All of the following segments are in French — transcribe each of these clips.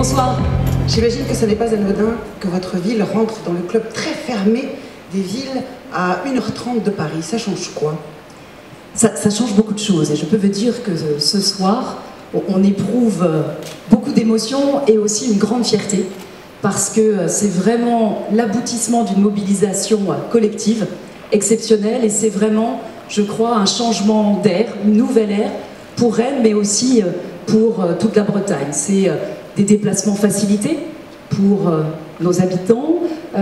Bonsoir. J'imagine que ce n'est pas anodin que votre ville rentre dans le club très fermé des villes à 1h30 de Paris. Ça change quoi? Ça change beaucoup de choses et je peux vous dire que ce soir, on éprouve beaucoup d'émotions et aussi une grande fierté parce que c'est vraiment l'aboutissement d'une mobilisation collective exceptionnelle et c'est vraiment, je crois, un changement d'air, une nouvelle ère pour Rennes mais aussi pour toute la Bretagne. C'est des déplacements facilités pour nos habitants,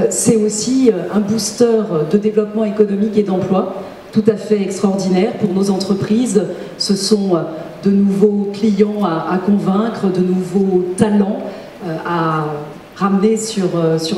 c'est aussi un booster de développement économique et d'emploi tout à fait extraordinaire pour nos entreprises. Ce sont de nouveaux clients à convaincre, de nouveaux talents à ramener sur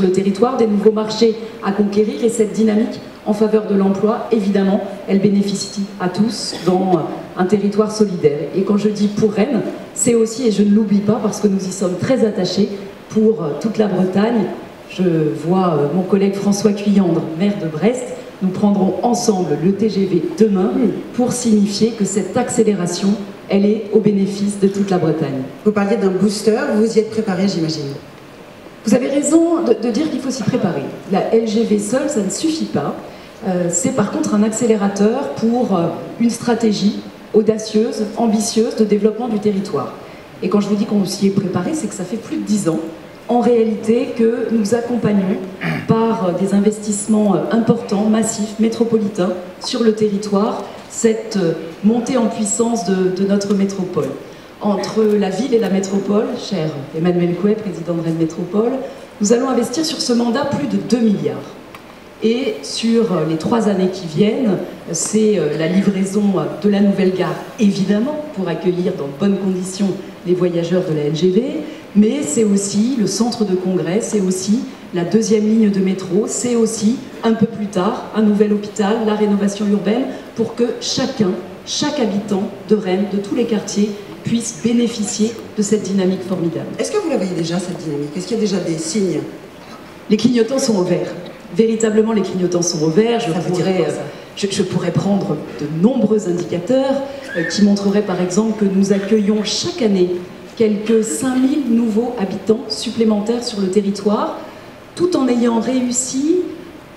le territoire, des nouveaux marchés à conquérir et cette dynamique en faveur de l'emploi, évidemment, elle bénéficie à tous dans un territoire solidaire. Et quand je dis pour Rennes, c'est aussi, et je ne l'oublie pas parce que nous y sommes très attachés, pour toute la Bretagne. Je vois mon collègue François Cuyandre, maire de Brest. Nous prendrons ensemble le TGV demain pour signifier que cette accélération, elle est au bénéfice de toute la Bretagne. Vous parliez d'un booster, vous y êtes préparé, j'imagine. Vous avez raison de dire qu'il faut s'y préparer. La LGV seule, ça ne suffit pas. C'est par contre un accélérateur pour une stratégie audacieuse, ambitieuse de développement du territoire. Et quand je vous dis qu'on s'y est préparé, c'est que ça fait plus de 10 ans, en réalité, que nous accompagnons par des investissements importants, massifs, métropolitains, sur le territoire, cette montée en puissance de notre métropole. Entre la ville et la métropole, cher Emmanuel Couet, président de Rennes Métropole, nous allons investir sur ce mandat plus de 2 milliards. Et sur les 3 années qui viennent, c'est la livraison de la nouvelle gare, évidemment, pour accueillir dans de bonnes conditions les voyageurs de la LGV, mais c'est aussi le centre de congrès, c'est aussi la 2e ligne de métro, c'est aussi, un peu plus tard, un nouvel hôpital, la rénovation urbaine, pour que chaque habitant de Rennes, de tous les quartiers, puisse bénéficier de cette dynamique formidable. Est-ce que vous la voyez déjà, cette dynamique? Est-ce qu'il y a déjà des signes? Les clignotants sont au vert. Véritablement, les clignotants sont au vert. Je pourrais prendre de nombreux indicateurs qui montreraient par exemple que nous accueillons chaque année quelques 5000 nouveaux habitants supplémentaires sur le territoire, tout en ayant réussi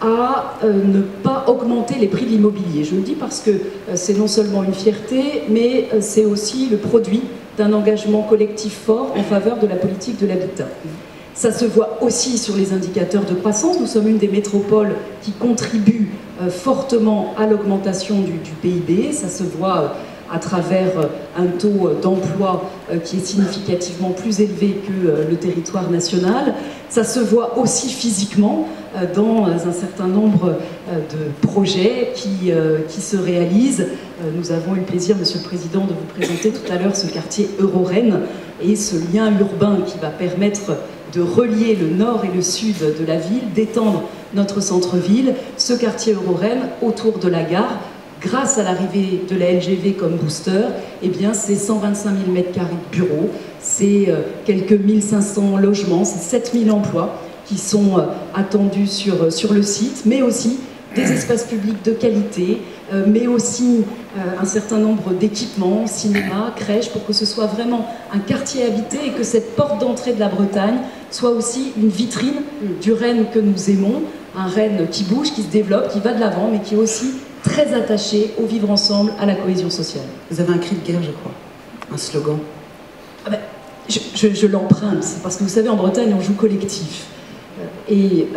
à ne pas augmenter les prix de l'immobilier. Je le dis parce que c'est non seulement une fierté, mais c'est aussi le produit d'un engagement collectif fort en faveur de la politique de l'habitat. Ça se voit aussi sur les indicateurs de croissance. Nous sommes une des métropoles qui contribue fortement à l'augmentation du PIB. Ça se voit à travers un taux d'emploi qui est significativement plus élevé que le territoire national. Ça se voit aussi physiquement dans un certain nombre de projets qui se réalisent. Nous avons eu le plaisir, Monsieur le Président, de vous présenter tout à l'heure ce quartier Euro-Rennes et ce lien urbain qui va permettre de relier le nord et le sud de la ville, d'étendre notre centre-ville, ce quartier Euro-Rennes autour de la gare, grâce à l'arrivée de la LGV comme booster, eh bien c'est 125 000 m² de bureaux, c'est quelques 1500 logements, c'est 7000 emplois qui sont attendus sur le site, mais aussi des espaces publics de qualité, mais aussi un certain nombre d'équipements, cinéma, crèches, pour que ce soit vraiment un quartier habité et que cette porte d'entrée de la Bretagne soit aussi une vitrine du Rennes que nous aimons, un Rennes qui bouge, qui se développe, qui va de l'avant, mais qui est aussi très attaché au vivre ensemble, à la cohésion sociale. Vous avez un cri de guerre, je crois, un slogan. Ah ben, je l'emprunte, parce que vous savez, en Bretagne, on joue collectif. Et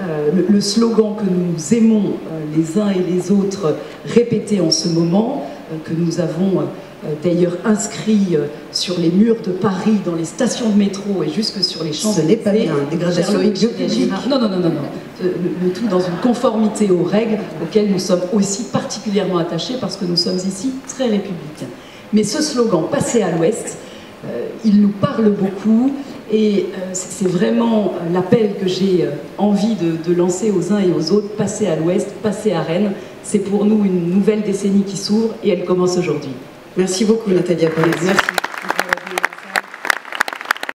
le slogan que nous aimons les uns et les autres répéter en ce moment, que nous avons d'ailleurs inscrit sur les murs de Paris, dans les stations de métro et jusque sur les Champs-Élysées. Ce n'est pas bien, dégradation biopublique. Non. Le tout dans une conformité aux règles auxquelles nous sommes aussi particulièrement attachés parce que nous sommes ici très républicains. Mais ce slogan, passer à l'ouest, il nous parle beaucoup. Et c'est vraiment l'appel que j'ai envie de lancer aux uns et aux autres, passer à l'ouest, passer à Rennes. C'est pour nous une nouvelle décennie qui s'ouvre et elle commence aujourd'hui. Merci beaucoup Nathalie Apollès. Merci.